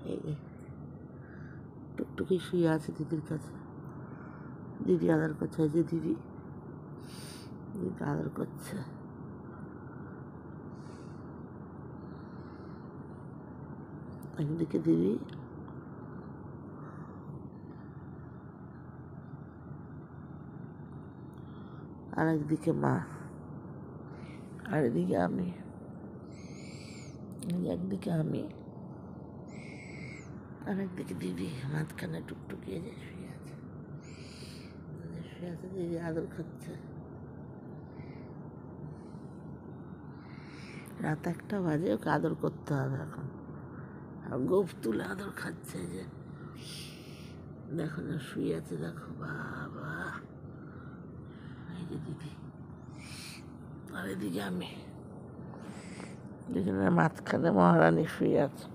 এই যে টুকটুকি শুয়ে আছে দিদির কাছে। দিদি আদর করছে, এই যে দিদি আদর করছে। একদিকে দিদি আর একদিকে মা, আর এদিকে আমি। একদিকে আমি আর একদিকে দিদি, মাঝখানে টুকটুকি যে শুয়ে আছে। শুয়ে আছে, দিদি আদর খাচ্ছে। রাত 1টা বাজে, ওকে আদর করতে হবে এখন। আর গোফ তুলে আদর খাচ্ছে। যে দেখো না শুয়ে আছে, দেখো বাবা। এই যে দিদি আর এদিকে আমি, দুজনের মাঝখানে মহারানী শুয়ে আছে।